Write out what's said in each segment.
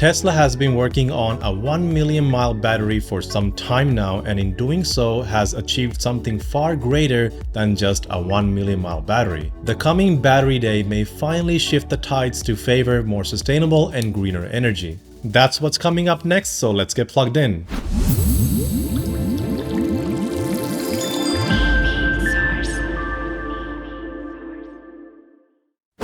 Tesla has been working on a 1 million mile battery for some time now, and in doing so has achieved something far greater than just a 1 million mile battery. The coming battery day may finally shift the tides to favor more sustainable and greener energy. That's what's coming up next, so let's get plugged in.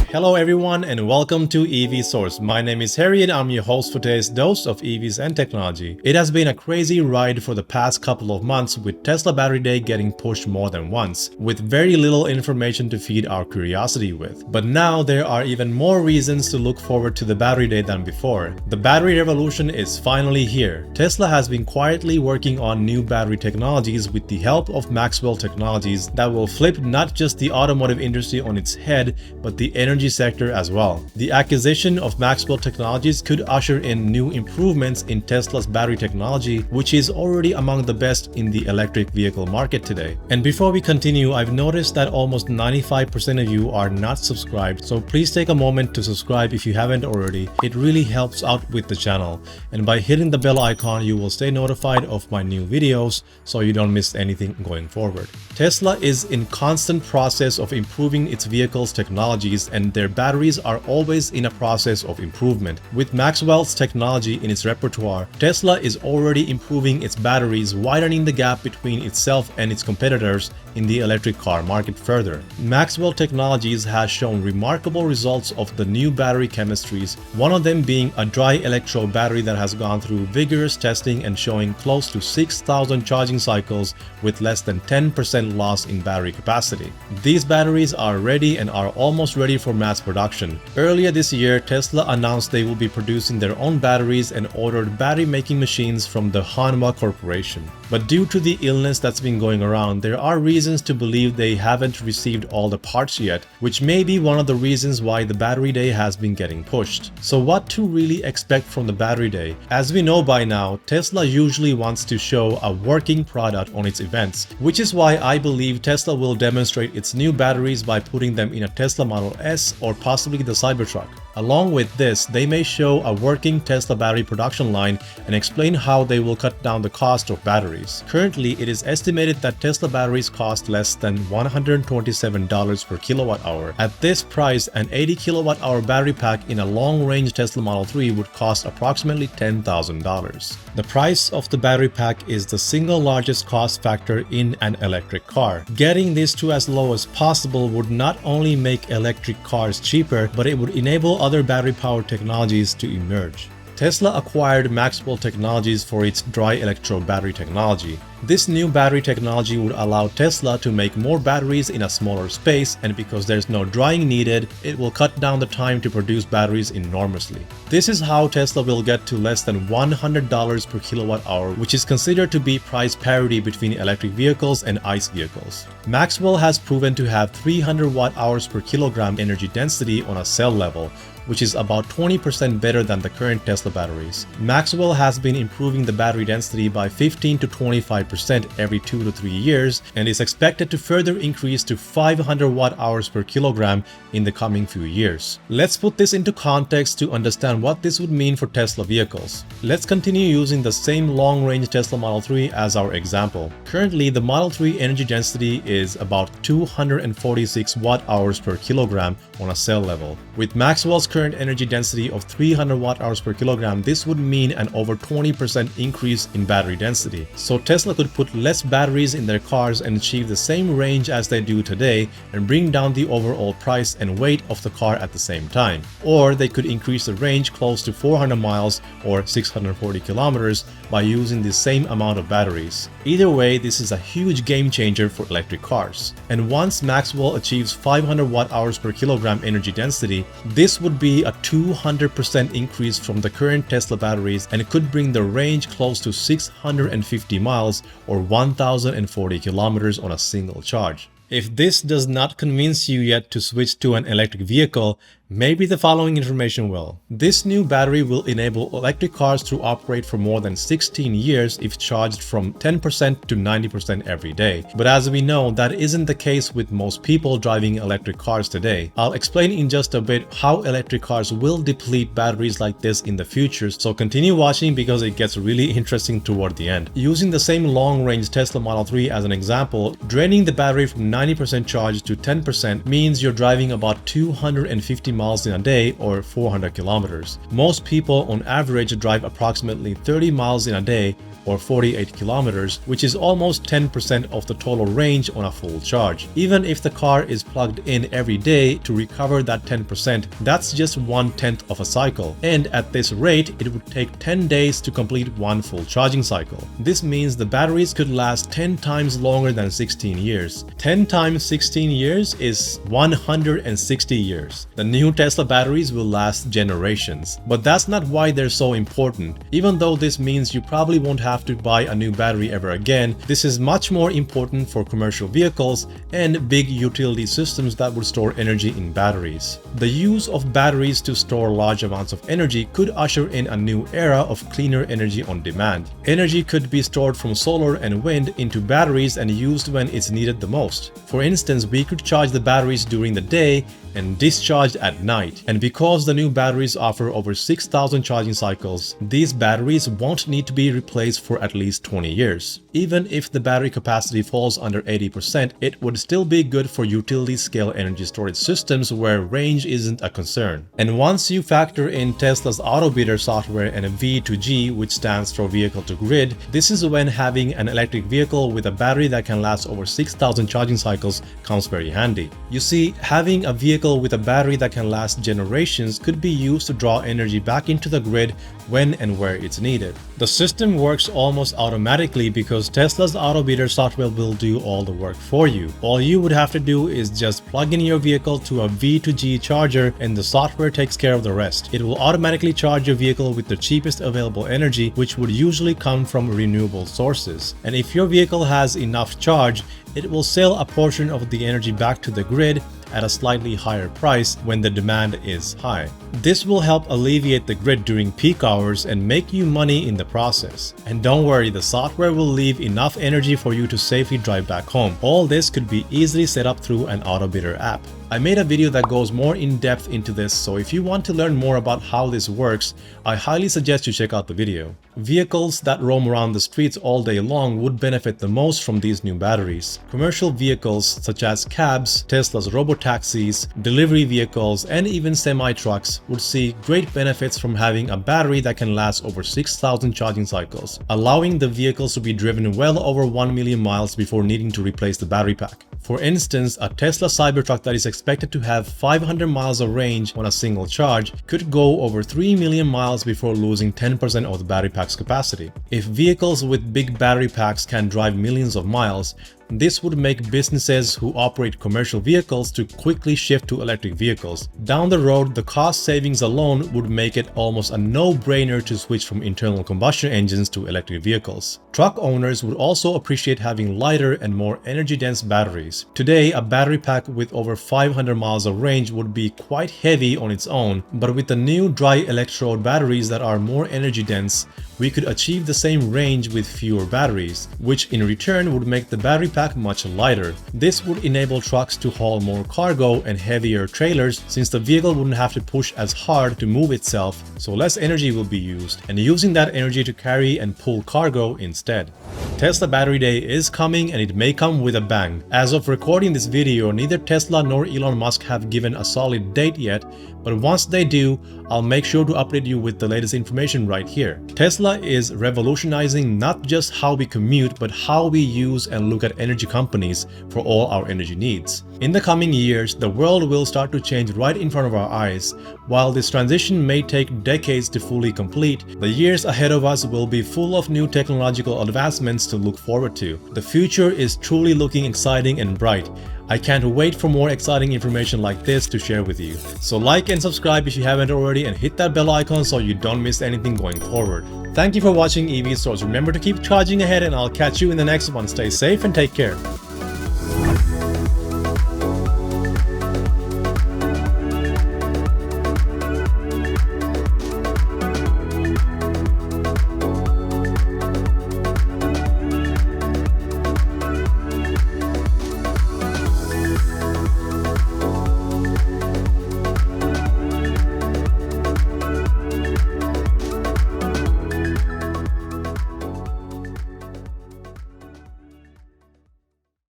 Hello everyone and welcome to EV Source. My name is Harry and I'm your host for today's dose of EVs and technology. It has been a crazy ride for the past couple of months, with Tesla Battery Day getting pushed more than once, with very little information to feed our curiosity with. But now there are even more reasons to look forward to the Battery Day than before. The battery revolution is finally here. Tesla has been quietly working on new battery technologies with the help of Maxwell technologies that will flip not just the automotive industry on its head, but the energy sector as well. The acquisition of Maxwell Technologies could usher in new improvements in Tesla's battery technology, which is already among the best in the electric vehicle market today. And before we continue, I've noticed that almost 95% of you are not subscribed, so please take a moment to subscribe if you haven't already. It really helps out with the channel, and by hitting the bell icon you will stay notified of my new videos so you don't miss anything going forward. Tesla is in constant process of improving its vehicles' technologies, and their batteries are always in a process of improvement. With Maxwell's technology in its repertoire, Tesla is already improving its batteries, widening the gap between itself and its competitors in the electric car market further. Maxwell Technologies has shown remarkable results of the new battery chemistries, one of them being a dry electrode battery that has gone through vigorous testing and showing close to 6,000 charging cycles with less than 10% loss in battery capacity. These batteries are ready and are almost ready for mass production. Earlier this year, Tesla announced they will be producing their own batteries and ordered battery making machines from the Hanwha Corporation. But due to the illness that's been going around, there are reasons to believe they haven't received all the parts yet, which may be one of the reasons why the Battery Day has been getting pushed. So what to really expect from the Battery Day? As we know by now, Tesla usually wants to show a working product on its events, which is why I believe Tesla will demonstrate its new batteries by putting them in a Tesla Model S or possibly the Cybertruck. Along with this, they may show a working Tesla battery production line and explain how they will cut down the cost of batteries. Currently, it is estimated that Tesla batteries cost less than $127 per kilowatt hour. At this price, an 80 kilowatt hour battery pack in a long-range Tesla Model 3 would cost approximately $10,000. The price of the battery pack is the single largest cost factor in an electric car. Getting this to as low as possible would not only make electric cars cheaper, but it would enable other battery-powered technologies to emerge. Tesla acquired Maxwell Technologies for its dry electrode battery technology. This new battery technology would allow Tesla to make more batteries in a smaller space, and because there's no drying needed, it will cut down the time to produce batteries enormously. This is how Tesla will get to less than $100 per kilowatt hour, which is considered to be price parity between electric vehicles and ICE vehicles. Maxwell has proven to have 300 watt-hours per kilogram energy density on a cell level, which is about 20% better than the current Tesla batteries. Maxwell has been improving the battery density by 15 to 25% every 2 to 3 years and is expected to further increase to 500 watt-hours per kilogram in the coming few years. Let's put this into context to understand what this would mean for Tesla vehicles. Let's continue using the same long-range Tesla Model 3 as our example. Currently, the Model 3 energy density is about 246 watt-hours per kilogram on a cell level. With Maxwell's current energy density of 300 watt-hours per kilogram, this would mean an over 20% increase in battery density. So Tesla could put less batteries in their cars and achieve the same range as they do today and bring down the overall price and weight of the car at the same time. Or they could increase the range close to 400 miles or 640 kilometers by using the same amount of batteries. Either way, this is a huge game changer for electric cars. And once Maxwell achieves 500 watt-hours per kilogram energy density, this would be a 200% increase from the current Tesla batteries, and it could bring the range close to 650 miles or 1,040 kilometers on a single charge. If this does not convince you yet to switch to an electric vehicle, Maybe the following information will. This new battery will enable electric cars to operate for more than 16 years if charged from 10% to 90% every day. But as we know, that isn't the case with most people driving electric cars today. I'll explain in just a bit how electric cars will deplete batteries like this in the future, so continue watching because it gets really interesting toward the end. Using the same long-range Tesla Model 3 as an example, draining the battery from 90% charge to 10% means you're driving about 250 miles in a day or 400 kilometers. Most people on average drive approximately 30 miles in a day or 48 kilometers, which is almost 10% of the total range on a full charge. Even if the car is plugged in every day to recover that 10%, that's just 1/10 of a cycle. And at this rate, it would take 10 days to complete one full charging cycle. This means the batteries could last 10 times longer than 16 years. 10 times 16 years is 160 years. The new Tesla batteries will last generations. But that's not why they're so important. Even though this means you probably won't have to buy a new battery ever again, this is much more important for commercial vehicles and big utility systems that would store energy in batteries. The use of batteries to store large amounts of energy could usher in a new era of cleaner energy on demand. Energy could be stored from solar and wind into batteries and used when it's needed the most. For instance, we could charge the batteries during the day and discharge at night. And because the new batteries offer over 6,000 charging cycles, these batteries won't need to be replaced for at least 20 years. Even if the battery capacity falls under 80%, it would still be good for utility-scale energy storage systems where range isn't a concern. And once you factor in Tesla's automotive software and a V2G, which stands for vehicle to grid, this is when having an electric vehicle with a battery that can last over 6,000 charging cycles comes very handy. You see, having a vehicle with a battery that can last generations could be used to draw energy back into the grid when and where it's needed. The system works almost automatically because Tesla's automotive software will do all the work for you. All you would have to do is just plug in your vehicle to a V2G charger and the software takes care of the rest. It will automatically charge your vehicle with the cheapest available energy, which would usually come from renewable sources. And if your vehicle has enough charge, it will sell a portion of the energy back to the grid at a slightly higher price when the demand is high. This will help alleviate the grid during peak hours and make you money in the process. And don't worry, the software will leave enough energy for you to safely drive back home. All this could be easily set up through an automotive app. I made a video that goes more in depth into this, so if you want to learn more about how this works, I highly suggest you check out the video. Vehicles that roam around the streets all day long would benefit the most from these new batteries. Commercial vehicles such as cabs, Tesla's robotaxis, delivery vehicles, and even semi-trucks would see great benefits from having a battery that can last over 6,000 charging cycles, allowing the vehicles to be driven well over 1 million miles before needing to replace the battery pack. For instance, a Tesla Cybertruck that is expected to have 500 miles of range on a single charge could go over 3 million miles before losing 10% of the battery pack's capacity. If vehicles with big battery packs can drive millions of miles, this would make businesses who operate commercial vehicles to quickly shift to electric vehicles. Down the road, the cost savings alone would make it almost a no-brainer to switch from internal combustion engines to electric vehicles. Truck owners would also appreciate having lighter and more energy-dense batteries. Today, a battery pack with over 500 miles of range would be quite heavy on its own, but with the new dry electrode batteries that are more energy-dense, we could achieve the same range with fewer batteries, which in return would make the battery pack much lighter. This would enable trucks to haul more cargo and heavier trailers since the vehicle wouldn't have to push as hard to move itself, so less energy will be used, and using that energy to carry and pull cargo instead. Tesla Battery Day is coming and it may come with a bang. As of recording this video, neither Tesla nor Elon Musk have given a solid date yet, but once they do, I'll make sure to update you with the latest information right here. Tesla is revolutionizing not just how we commute, but how we use and look at energy companies for all our energy needs. In the coming years, the world will start to change right in front of our eyes. While this transition may take decades to fully complete, the years ahead of us will be full of new technological advancements to look forward to. The future is truly looking exciting and bright. I can't wait for more exciting information like this to share with you. So like and subscribe if you haven't already and hit that bell icon so you don't miss anything going forward. Thank you for watching EV Source. Remember to keep charging ahead and I'll catch you in the next one. Stay safe and take care.